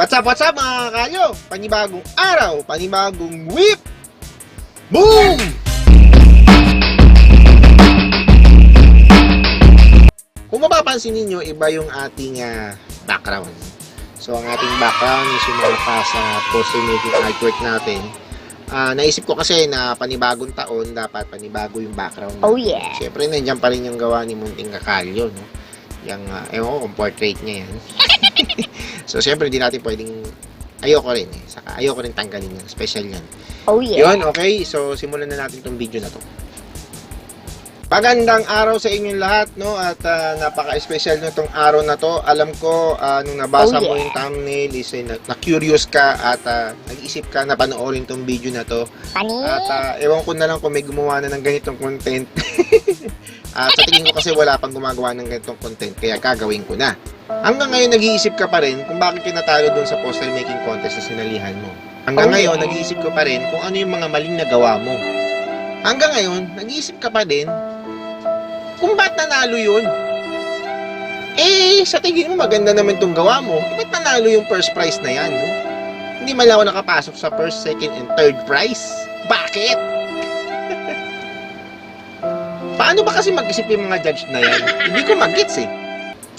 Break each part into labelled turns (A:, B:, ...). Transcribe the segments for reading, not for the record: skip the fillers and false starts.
A: What's up mga kalyo? Panibagong araw, panibagong whip! Boom! Kung mapapansin ninyo, iba yung ating background. So, ang ating background is yung mga past poster making artwork natin. Naisip ko kasi na panibagong taon, dapat panibago yung background natin.
B: Oh yeah!
A: Siyempre, nandiyan pa rin yung gawa ni Munting Kakalyo, no? Yung, ewan ko kung portrait niya yan. So, siyempre, di natin pwedeng, ayoko rin eh. Saka, ayoko rin tanggalin yan. Special yan.
B: Oh yeah!
A: Yun, okay. So, simulan na natin itong video na to. Pagandang araw sa inyong lahat, no? At napaka-special nyo itong araw na to. Alam ko, nung nabasa mo yung thumbnail, is na-curious ka at nag-isip ka na panoorin itong video na to. At ewan ko na lang kung may gumawa na ng ganitong content. Sa tingin ko kasi wala pang gumagawa ng ganitong content, kaya gagawin ko na. Hanggang ngayon, nag-iisip ka pa rin kung bakit kinatalo dun sa poster making contest na sinalihan mo. Hanggang ngayon, nag-iisip ka pa rin kung ano yung mga maling nagawa mo. Hanggang ngayon, nag-iisip ka pa din kung ba't nanalo yun. Eh, sa tingin mo, maganda naman itong gawa mo. Ba't nanalo yung first prize na yan, no? Hindi man lang ako nakapasok sa first, second, and third prize. Bakit? Paano ba kasi mag-isip yung mga judge na yan? Hindi ko mag-gets eh.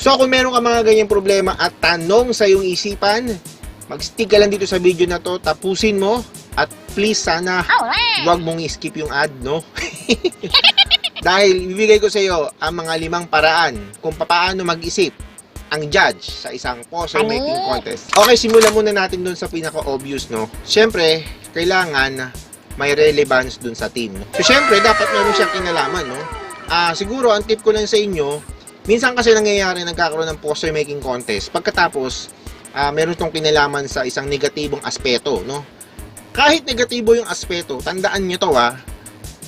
A: So kung meron ka mga ganyang problema at tanong sa iyong isipan, mag-stick ka lang dito sa video na to, tapusin mo, at please sana huwag mong i-skip yung ad, no? Dahil bibigay ko sa iyo ang mga 5 paraan kung paano mag-isip ang judge sa isang poster making contest. Okay, simulan muna natin dun sa pinaka-obvious, no? Siyempre, kailangan may relevance dun sa team. So, syempre, dapat meron siyang kinalaman, no? Siguro, ang tip ko lang sa inyo, minsan kasi nangyayari, nagkakaroon ng poster making contest. Pagkatapos, meron tong kinalaman sa isang negatibong aspeto, no? Kahit negatibo yung aspeto, tandaan nyo to,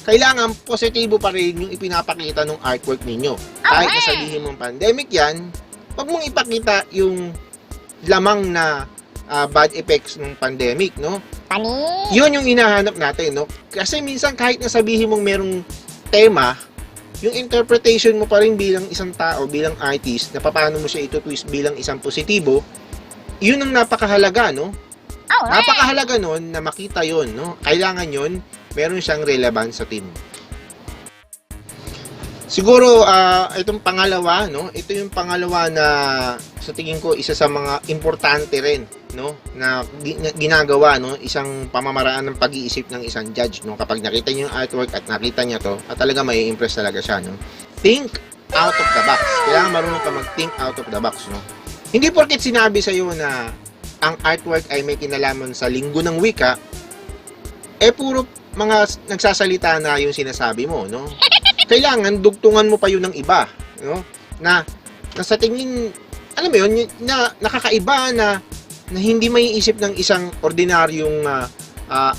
A: kailangan positibo pa rin yung ipinapakita ng artwork ninyo. Kahit nasabihin mong pandemic yan, wag mong ipakita yung lamang na bad effects ng pandemic, no? Yun yung hinahanap natin, no? Kasi minsan kahit nasabihin mong merong tema, yung interpretation mo pa rin bilang isang tao, bilang artist, na paano mo siya ito-twist bilang isang positibo, yun ang napakahalaga, no? Napakahalaga nun na makita yun, no? Kailangan yun, meron siyang relevance sa team. Siguro, itong pangalawa, no? Ito yung pangalawa na sa tingin ko isa sa mga importante rin, no? Na ginagawa, no? Isang pamamaraan ng pag-iisip ng isang judge, no? Kapag nakita niyo yung artwork at nakita niya to, at talaga may impress talaga siya, no? Think out of the box. Kailangan marunong ka mag-think out of the box, no? Hindi porket sinabi sa iyo na ang artwork ay may kinalaman sa linggo ng wika, puro mga nagsasalita na yung sinasabi mo, no? Kailangan dugtungan mo pa yun ng iba, no? Na sa tingin, alam mo yun, na nakakaiba na hindi maiisip ng isang ordinaryong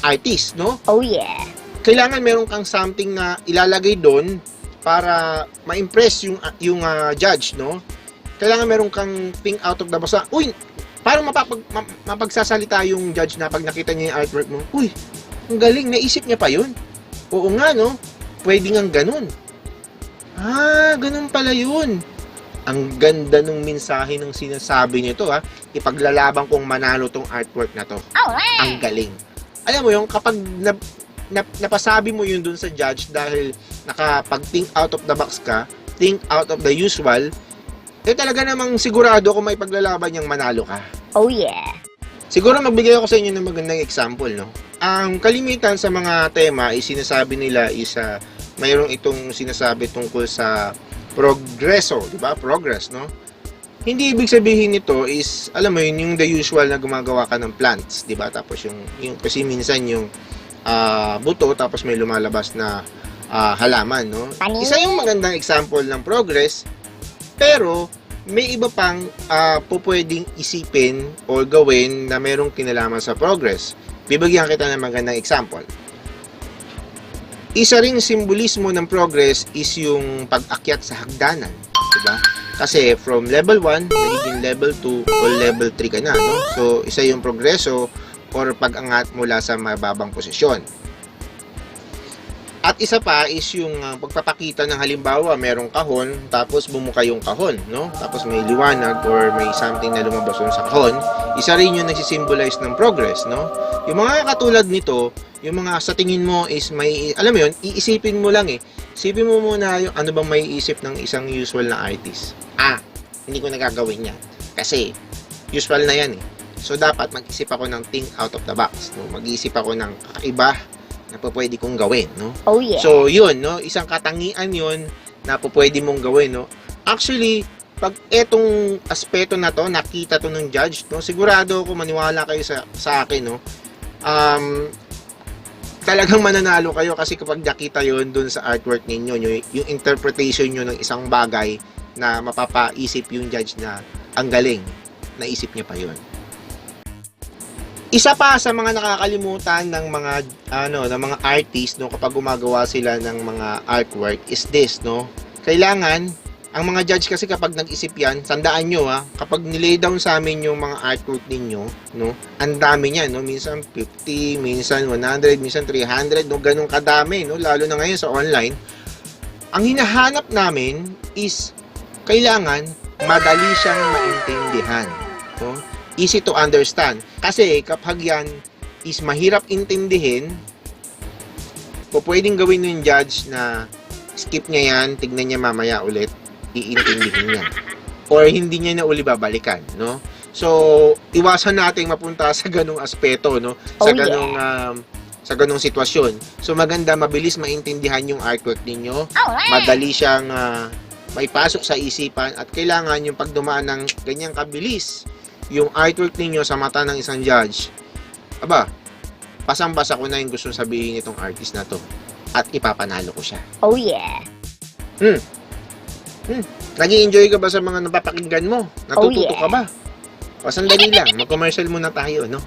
A: artist, no?
B: Oh yeah!
A: Kailangan meron kang something na ilalagay doon para ma-impress yung judge, no? Kailangan meron kang think out of the box. Uy, parang mapagsasalita yung judge na pag nakita niya yung artwork mo, uy, ang galing, naisip niya pa yun. Oo nga, no? Pwede nga ganun. Ganun pala yun. Ang ganda nung mensahe ng sinasabi nito, ipaglalaban kong manalo tong artwork na to. Ang galing. Alam mo yung kapag napasabi mo yun dun sa judge dahil nakapag-think out of the box ka, think out of the usual, talaga namang sigurado kung may paglalaban niyang manalo ka.
B: Oh yeah!
A: Siguro magbigay ako sa inyo ng magandang example, no? Ang kalimitan sa mga tema is sinasabi nila is mayroong itong sinasabi tungkol sa progreso, di ba? Progress, no? Hindi ibig sabihin nito is, alam mo yun, yung the usual na gumagawa ka ng plants, di ba? Tapos yung kasi minsan yung buto, tapos may lumalabas na halaman, no? Isa yung magandang example ng progress, pero may iba pang pupwedeng isipin o gawin na merong kinalaman sa progress. Bibigyan kita ng magandang example. Isa ring simbolismo ng progress is yung pag-akyat sa hagdanan, diba? Kasi from level 1, nagiging level 2 o level 3 ka na, no? So, isa yung progreso or pag-angat mula sa mababang posisyon. At isa pa is yung pagpapakita ng halimbawa, merong kahon, tapos bumuka yung kahon, no? Tapos may liwanag or may something na lumabas sa kahon. Isa rin yung nagsisimbolize ng progress, no? Yung mga katulad nito, yung mga sa tingin mo is may, alam mo yun, iisipin mo lang eh. Isipin mo muna yung ano bang may isip ng isang usual na artist. Hindi ko nagagawin yan. Kasi, usual na yan eh. So, dapat mag-isip ako ng think out of the box, no? Mag-isip ako ng kakaiba na pwede kong gawin, no?
B: Oh yeah.
A: So, yun, no? Isang katangian yun na pwede mong gawin, no? Actually, pag etong aspeto na to, nakita to ng judge, no? Sigurado ako, maniwala kayo sa akin, no? Talagang mananalo kayo kasi kapag nakita yon dun sa artwork ninyo, yung interpretation nyo ng isang bagay na mapapaisip yung judge na ang galing, naisip niya pa yon. Isa pa sa mga nakakalimutan ng mga ng mga artist, no, kapag gumagawa sila ng mga artwork is this, no. Kailangan ang mga judge kasi kapag nag-isip yan, tandaan nyo kapag nilay down sa amin yung mga artwork ninyo, no, ang dami niyan, no, minsan 50, minsan 100, minsan 300, no, ganun kadami, no, lalo na ngayon sa online. Ang hinahanap namin is kailangan madali siyang maintindihan, no, easy to understand. Kasi kapag yan is mahirap intindihin, pwedeng gawin yung judge na skip niya yan, tignan niya mamaya ulit, iintindihin niya. Or hindi niya na uli babalikan, no? So, iwasan nating mapunta sa ganung aspeto, no? Sa ganung sitwasyon. So, maganda, mabilis maintindihan yung artwork ninyo. Madali siyang may pasok sa isipan at kailangan yung pagdumaan ng ganyang kabilis yung artwork ninyo sa mata ng isang judge. Pasang-basa ko na yung gusto sabihin nitong artist na to at ipapanalo ko siya.
B: Oh yeah.
A: Nag-i-enjoy ka ba sa mga napapakinggan mo? Natututo
B: Oh, yeah.
A: ka ba? O sandali lang, mag-commercial muna tayo, no?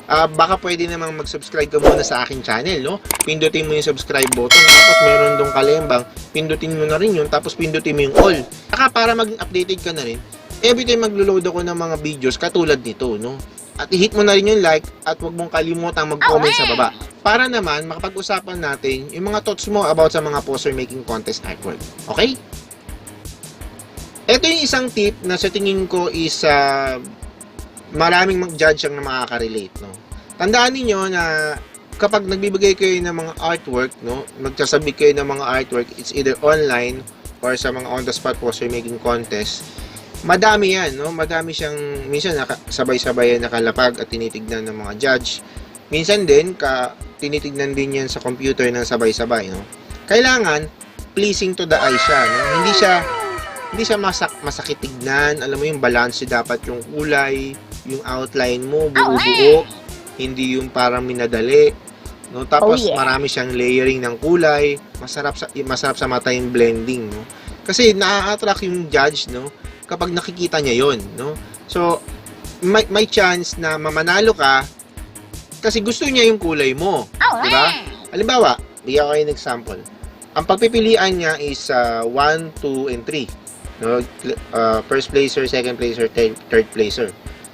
A: Baka pwede namang mag-subscribe ka muna sa aking channel, no? Pindutin mo yung subscribe button, tapos meron dong kalembang, pindutin mo na rin yun, tapos pindutin mo yung all. Saka para maging updated ka na rin, every time maglo-load ako ng mga videos katulad nito, no? At i-hit mo na rin yung like at huwag mong kalimutang mag-comment sa baba. Para naman makapag-usapan natin yung mga thoughts mo about sa mga poster making contest artwork. Okay? Ito yung isang tip na sa tingin ko is maraming mag-judge ang makaka-relate, no? Tandaan niyo na kapag nagbibigay kayo ng mga artwork, no, magsasabi kayo ng mga artwork, it's either online or sa mga on-the-spot poster making contest, madami yan, no? Madami siyang, minsan sabay-sabay yan nakalapag at tinitignan ng mga judge. Minsan din, tinitignan din yan sa computer ng sabay-sabay, no? Kailangan, pleasing to the eye siya, no? Hindi siya masakit tignan. Alam mo yung balance dapat yung kulay, yung outline mo, buo-buo. Hindi yung parang minadali, no? Tapos, marami siyang layering ng kulay. Masarap sa mata yung blending, no? Kasi, na-attract yung judge, no? Kapag nakikita niya yon, no? So, may chance na mamanalo ka kasi gusto niya yung kulay mo. Diba? Halimbawa, bigyan ko kayo ng example. Ang pagpipilian niya is 1, 2, and 3. No? First placer, second placer, third placer.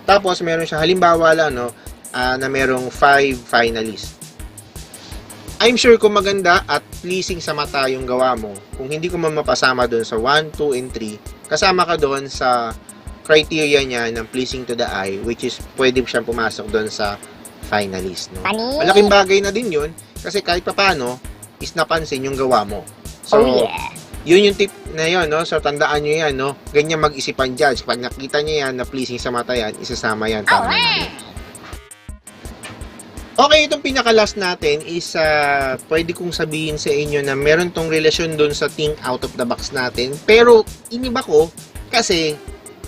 A: Tapos, meron siya, halimbawa lang, no? Na merong 5 finalists. I'm sure kung maganda at pleasing sa mata yung gawa mo, kung hindi ko mapasama doon sa 1, 2, and 3, kasama ka doon sa criteria niya ng pleasing to the eye, which is pwede siyang pumasok doon sa finalist, no? Malaking bagay na din yun kasi kahit papano is napansin yung gawa mo. So, yun yung tip na yun, no? So, tandaan nyo yan, no? Ganyan mag-isipan judge. Pag nakita nyo yan na pleasing sa mata yan, isasama yan para manalo. Okay, itong pinaka-last natin is pwede kong sabihin sa inyo na meron tong relasyon doon sa think out of the box natin. Pero, iniba ko kasi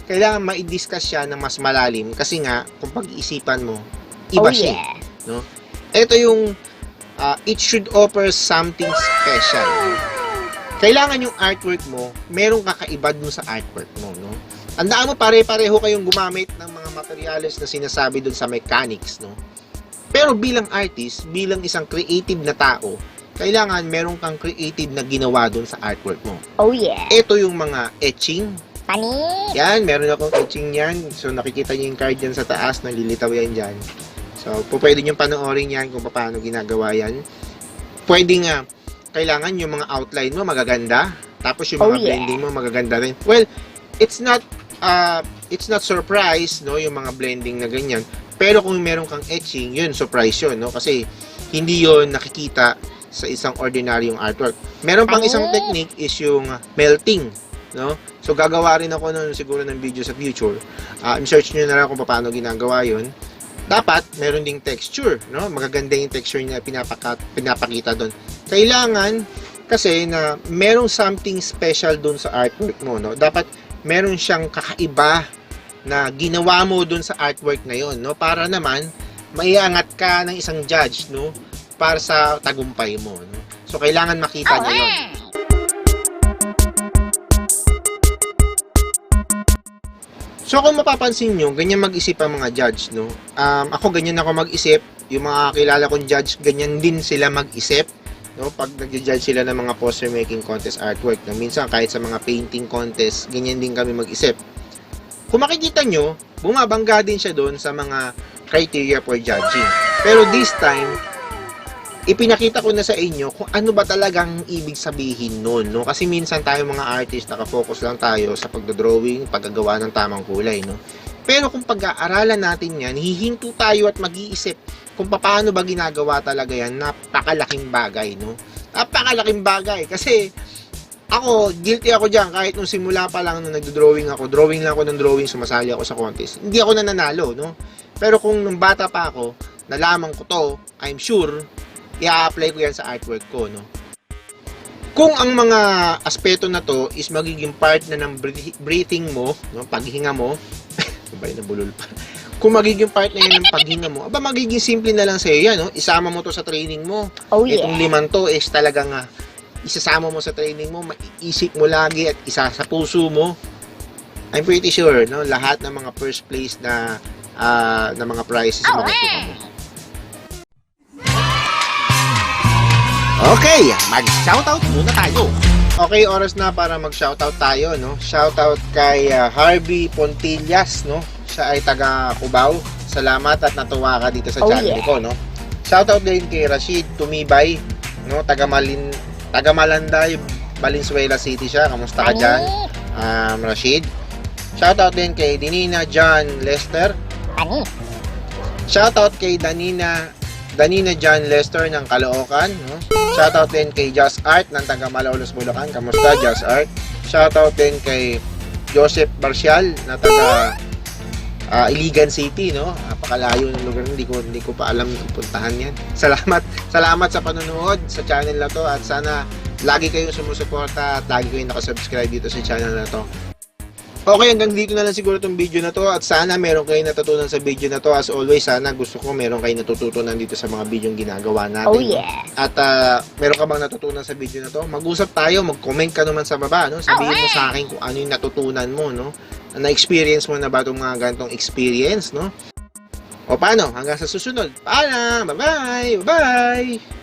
A: kailangan ma-discuss siya ng mas malalim kasi nga, kung pag-iisipan mo, iba siya. No? Ito yung it should offer something special. Kailangan yung artwork mo, merong kakaiba dun sa artwork mo. No? Tandaan mo, pare-pareho kayong gumamit ng mga materials na sinasabi dun sa mechanics. No? Pero bilang artist, bilang isang creative na tao, kailangan meron kang creative na ginawa dun sa artwork mo. Ito yung mga etching. Yan, meron akong etching yan. So, nakikita niyo yung card dyan sa taas, nalilitaw yan dyan. So, pwede nyo panoorin yan kung paano ginagawa yan. Pwede nga, kailangan yung mga outline mo magaganda. Tapos yung mga blending mo magaganda rin. Well, it's not it's not surprise, no, yung mga blending na ganyan. Pero kung meron kang etching, yun, surprise yun, no? Kasi hindi yun nakikita sa isang ordinaryong artwork. Meron pang isang technique is yung melting, no? So, gagawa rin ako nun siguro ng video sa future. I-search nyo na lang kung paano ginagawa yun. Dapat, meron ding texture, no? Magaganda yung texture niya pinapakita doon. Kailangan, kasi na merong something special doon sa artwork mo, no? Dapat, meron siyang kakaiba na ginawa mo doon sa artwork na yon, no? Para naman, maiangat ka ng isang judge, no? Para sa tagumpay mo, no? So, kailangan makita niya yun. So, kung mapapansin nyo, ganyan mag-isip ang mga judge, no? Ako, ganyan ako mag-isip. Yung mga kilala kong judge, ganyan din sila mag-isip, no? Pag nag-judge sila ng mga poster making contest artwork, no? Minsan, kahit sa mga painting contest, ganyan din kami mag-isip. Kung makikita nyo, bumabangga din siya doon sa mga criteria for judging. Pero this time, ipinakita ko na sa inyo kung ano ba talagang ibig sabihin nun, no? Kasi minsan tayo mga artist, nakafocus lang tayo sa pagdodrawing, paggagawa ng tamang kulay, no? Pero kung pag-aaralan natin yan, hihinto tayo at mag-iisip kung paano ba ginagawa talaga yan, napakalaking bagay, no? Napakalaking bagay, kasi ako, guilty ako dyan, kahit nung simula pa lang nung nagdo-drawing ako, drawing lang ako ng drawing, sumasali ako sa contest, hindi ako nananalo, no? Pero kung nung bata pa ako, nalaman ko to, I'm sure, i-apply ko yan sa artwork ko, no? Kung ang mga aspeto na to is magiging part na ng breathing mo, no? Paghinga mo, sabay na bulol pa. Kung magiging part na yan ng paghinga mo, aba magiging simple na lang sa'yo yan, no? Isama mo to sa training mo.
B: Oh, yeah.
A: Itong 5 to is talagang isasama mo sa training mo, maiisip mo lagi at isa sa puso mo. I'm pretty sure, no? Lahat ng mga first place na mga prizes makukuha mo. Okay, mag-shoutout muna tayo. Okay, oras na para mag-shoutout tayo, no? Shoutout kay Harvey Pontillas, no? Siya ay taga Cubao. Salamat at natuwa ka dito sa channel ko, no? Shoutout din kay Rashid Tumibay, no? Taga Malanday, Valenzuela City siya. Kamusta ka dyan, Rashid? Shoutout din kay Danina John Lester. Shoutout kay Danina John Lester ng Caloocan, no? Shoutout din kay Just Art ng taga Malolos, Bulacan. Kamusta, Just Art? Shoutout din kay Joseph Barcial na taga Iligan City, no? Napakalayo ng lugar, hindi ko pa alam kung puntahan yan. Salamat sa panonood sa channel na to at sana lagi kayong sumusuporta at lagi kayong nakasubscribe dito sa channel na to. Okay, hanggang dito na lang siguro itong video na to at sana meron kayong natutunan sa video na to. As always, sana gusto ko meron kayong natutunan dito sa mga video ginagawa natin.
B: Oh, yeah.
A: At meron ka bang natutunan sa video na to? Mag-usap tayo, mag-comment ka naman sa baba, no? Sabihin mo sa akin kung ano yung natutunan mo, no? Na-experience mo na ba itong mga ganitong experience, no? O paano? Hanggang sa susunod. Paalam! Bye-bye! Bye-bye!